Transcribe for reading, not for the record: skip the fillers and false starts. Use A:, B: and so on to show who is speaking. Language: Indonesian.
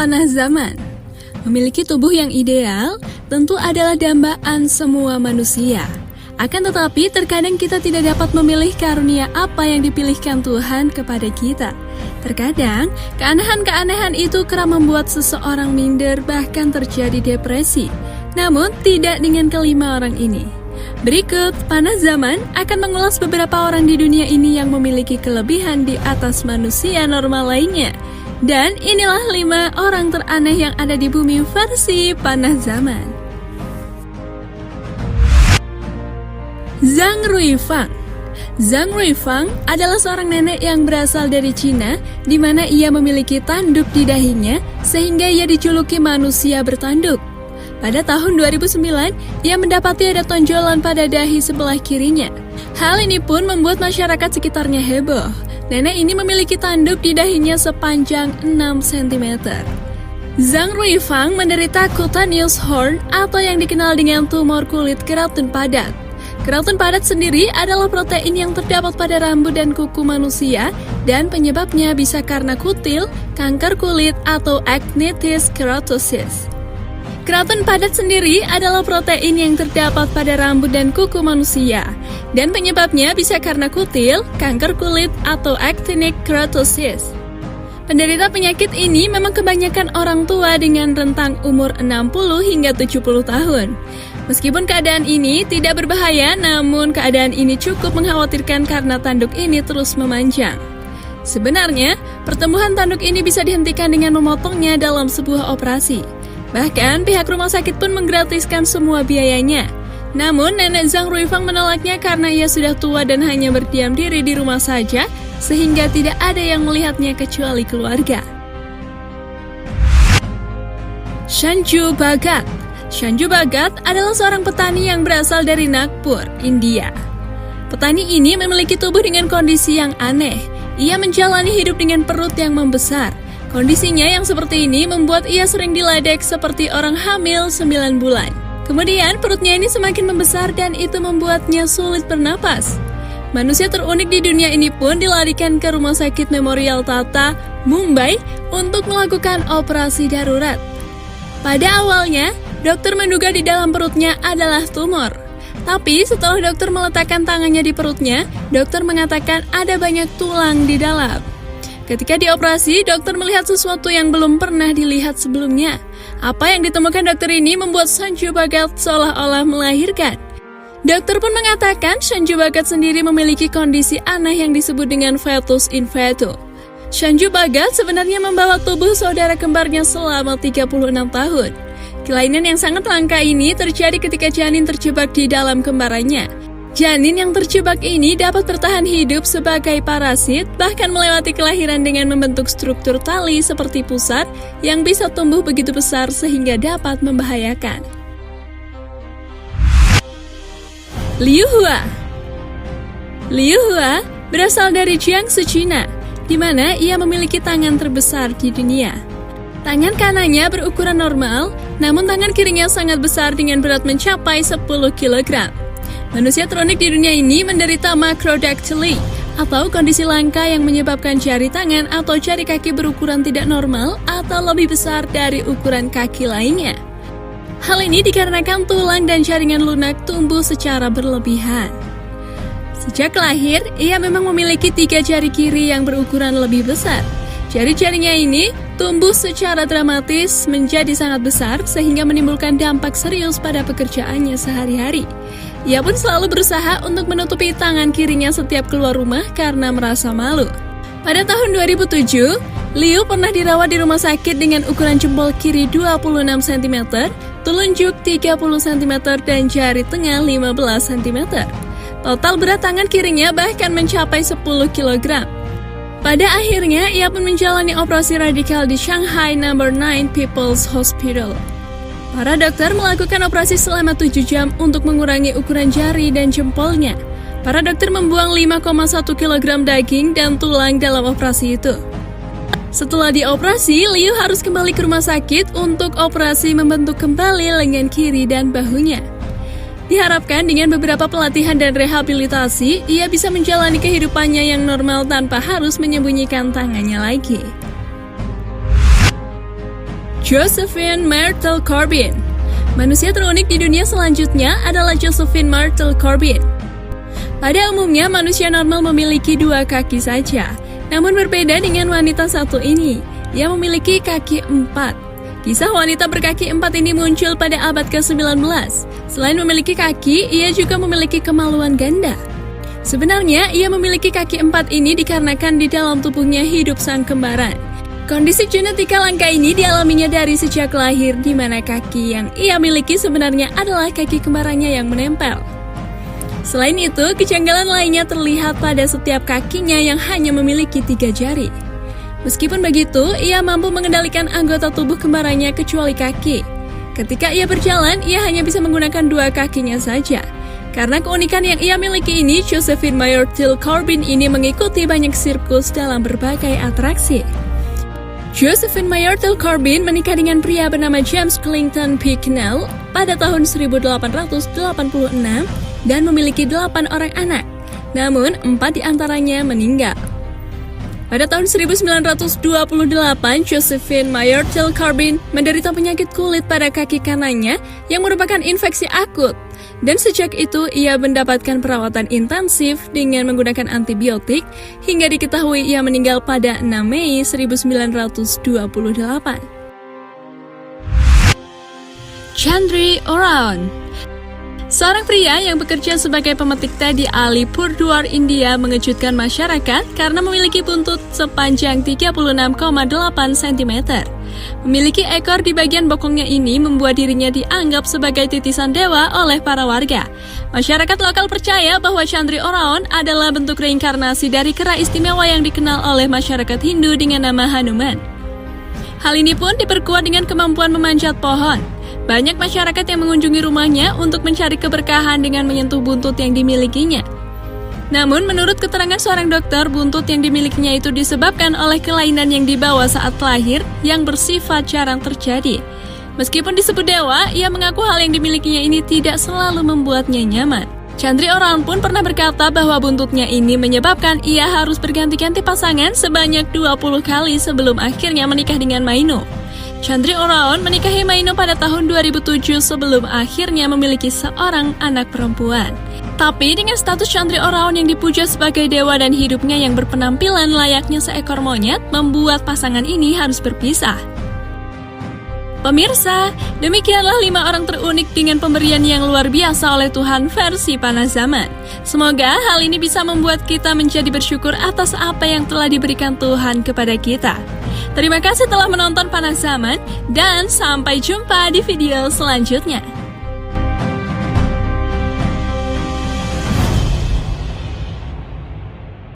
A: panah zaman. Memiliki tubuh yang ideal tentu adalah dambaan semua manusia. Akan tetapi terkadang kita tidak dapat memilih karunia apa yang dipilihkan Tuhan kepada kita. Terkadang keanehan-keanehan itu kerap membuat seseorang minder bahkan terjadi depresi. Namun tidak dengan kelima orang ini. Berikut panah zaman akan mengulas beberapa orang di dunia ini yang memiliki kelebihan di atas manusia normal lainnya. Dan inilah 5 orang teraneh yang ada di bumi versi panah zaman. Zhang Ruifang. Zhang Ruifang adalah seorang nenek yang berasal dari Cina, di mana ia memiliki tanduk di dahinya sehingga ia dijuluki manusia bertanduk. Pada tahun 2009, ia mendapati ada tonjolan pada dahi sebelah kirinya. Hal ini pun membuat masyarakat sekitarnya heboh. Nenek ini memiliki tanduk di dahinya sepanjang 6 cm. Zhang Ruifang menderita cutaneous horn atau yang dikenal dengan tumor kulit keraton padat. Keraton padat sendiri adalah protein yang terdapat pada rambut dan kuku manusia dan penyebabnya bisa karena kutil, kanker kulit, atau actinitis keratosis. Keraton padat sendiri adalah protein yang terdapat pada rambut dan kuku manusia, dan penyebabnya bisa karena kutil, kanker kulit, atau actinic keratosis. Penderita penyakit ini memang kebanyakan orang tua dengan rentang umur 60 hingga 70 tahun. Meskipun keadaan ini tidak berbahaya, namun keadaan ini cukup mengkhawatirkan karena tanduk ini terus memanjang. Sebenarnya, pertumbuhan tanduk ini bisa dihentikan dengan memotongnya dalam sebuah operasi. Bahkan, pihak rumah sakit pun menggratiskan semua biayanya. Namun, nenek Zhang Ruifang menolaknya karena ia sudah tua dan hanya berdiam diri di rumah saja, sehingga tidak ada yang melihatnya kecuali keluarga. Sanju Bhagat. Sanju Bhagat adalah seorang petani yang berasal dari Nagpur, India. Petani ini memiliki tubuh dengan kondisi yang aneh. Ia menjalani hidup dengan perut yang membesar. Kondisinya yang seperti ini membuat ia sering diledek seperti orang hamil 9 bulan. Kemudian perutnya ini semakin membesar dan itu membuatnya sulit bernapas. Manusia terunik di dunia ini pun dilarikan ke Rumah Sakit Memorial Tata, Mumbai untuk melakukan operasi darurat. Pada awalnya, dokter menduga di dalam perutnya adalah tumor. Tapi setelah dokter meletakkan tangannya di perutnya, dokter mengatakan ada banyak tulang di dalam. Ketika dioperasi, dokter melihat sesuatu yang belum pernah dilihat sebelumnya. Apa yang ditemukan dokter ini membuat Sanju Bhagat seolah-olah melahirkan. Dokter pun mengatakan Sanju Bhagat sendiri memiliki kondisi aneh yang disebut dengan fetus in fetu. Sanju Bhagat sebenarnya membawa tubuh saudara kembarnya selama 36 tahun. Kelainan yang sangat langka ini terjadi ketika janin terjebak di dalam kembarannya. Janin yang terjebak ini dapat bertahan hidup sebagai parasit, bahkan melewati kelahiran dengan membentuk struktur tali seperti pusar yang bisa tumbuh begitu besar sehingga dapat membahayakan. Liu Hua. Liu Hua berasal dari Jiangsu, Cina, di mana ia memiliki tangan terbesar di dunia. Tangan kanannya berukuran normal, namun tangan kirinya sangat besar dengan berat mencapai 10 kg. Manusia terunik di dunia ini menderita macrodactyly, atau kondisi langka yang menyebabkan jari tangan atau jari kaki berukuran tidak normal atau lebih besar dari ukuran kaki lainnya. Hal ini dikarenakan tulang dan jaringan lunak tumbuh secara berlebihan. Sejak lahir, ia memang memiliki 3 jari kiri yang berukuran lebih besar. Jari-jarinya ini tumbuh secara dramatis menjadi sangat besar sehingga menimbulkan dampak serius pada pekerjaannya sehari-hari. Ia pun selalu berusaha untuk menutupi tangan kirinya setiap keluar rumah karena merasa malu. Pada tahun 2007, Liu pernah dirawat di rumah sakit dengan ukuran jempol kiri 26 cm, telunjuk 30 cm, dan jari tengah 15 cm. Total berat tangan kirinya bahkan mencapai 10 kg. Pada akhirnya, ia pun menjalani operasi radikal di Shanghai No. 9 People's Hospital. Para dokter melakukan operasi selama 7 jam untuk mengurangi ukuran jari dan jempolnya. Para dokter membuang 5,1 kg daging dan tulang dalam operasi itu. Setelah dioperasi, Liu harus kembali ke rumah sakit untuk operasi membentuk kembali lengan kiri dan bahunya. Diharapkan dengan beberapa pelatihan dan rehabilitasi, ia bisa menjalani kehidupannya yang normal tanpa harus menyembunyikan tangannya lagi. Josephine Myrtle Corbin. Manusia terunik di dunia selanjutnya adalah Josephine Myrtle Corbin. Pada umumnya, manusia normal memiliki 2 kaki saja. Namun berbeda dengan wanita satu ini, ia memiliki kaki 4. Kisah wanita berkaki 4 ini muncul pada abad ke-19. Selain memiliki kaki, ia juga memiliki kemaluan ganda. Sebenarnya, ia memiliki kaki 4 ini dikarenakan di dalam tubuhnya hidup sang kembaran. Kondisi genetika langka ini dialaminya dari sejak lahir, di mana kaki yang ia miliki sebenarnya adalah kaki kembarannya yang menempel. Selain itu, kejanggalan lainnya terlihat pada setiap kakinya yang hanya memiliki 3 jari. Meskipun begitu, ia mampu mengendalikan anggota tubuh kembarannya kecuali kaki. Ketika ia berjalan, ia hanya bisa menggunakan 2 kakinya saja. Karena keunikan yang ia miliki ini, Josephine Myrtle Corbin ini mengikuti banyak sirkus dalam berbagai atraksi. Josephine Myrtle Corbin menikah dengan pria bernama James Clinton Bicknell pada tahun 1886 dan memiliki 8 orang anak, namun 4 diantaranya meninggal. Pada tahun 1928, Josephine Myrtle Corbin menderita penyakit kulit pada kaki kanannya yang merupakan infeksi akut. Dan sejak itu, ia mendapatkan perawatan intensif dengan menggunakan antibiotik hingga diketahui ia meninggal pada 6 Mei 1928. Chandri Oraon. Seorang pria yang bekerja sebagai pemetik teh di Alipurduar, India mengejutkan masyarakat karena memiliki buntut sepanjang 36,8 cm. Memiliki ekor di bagian bokongnya ini membuat dirinya dianggap sebagai titisan dewa oleh para warga. Masyarakat lokal percaya bahwa Chandri Oraon adalah bentuk reinkarnasi dari kera istimewa yang dikenal oleh masyarakat Hindu dengan nama Hanuman. Hal ini pun diperkuat dengan kemampuan memanjat pohon. Banyak masyarakat yang mengunjungi rumahnya untuk mencari keberkahan dengan menyentuh buntut yang dimilikinya. Namun, menurut keterangan seorang dokter, buntut yang dimilikinya itu disebabkan oleh kelainan yang dibawa saat lahir yang bersifat jarang terjadi. Meskipun disebut dewa, ia mengaku hal yang dimilikinya ini tidak selalu membuatnya nyaman. Chandri Oraon pun pernah berkata bahwa buntutnya ini menyebabkan ia harus berganti-ganti pasangan sebanyak 20 kali sebelum akhirnya menikah dengan Maino. Chandri Oraon menikahi Maino pada tahun 2007 sebelum akhirnya memiliki seorang anak perempuan. Tapi dengan status Chandri Oraon yang dipuja sebagai dewa dan hidupnya yang berpenampilan layaknya seekor monyet membuat pasangan ini harus berpisah. Pemirsa, demikianlah 5 orang terunik dengan pemberian yang luar biasa oleh Tuhan versi Panas Zaman. Semoga hal ini bisa membuat kita menjadi bersyukur atas apa yang telah diberikan Tuhan kepada kita. Terima kasih telah menonton Panas Zaman dan sampai jumpa di video selanjutnya.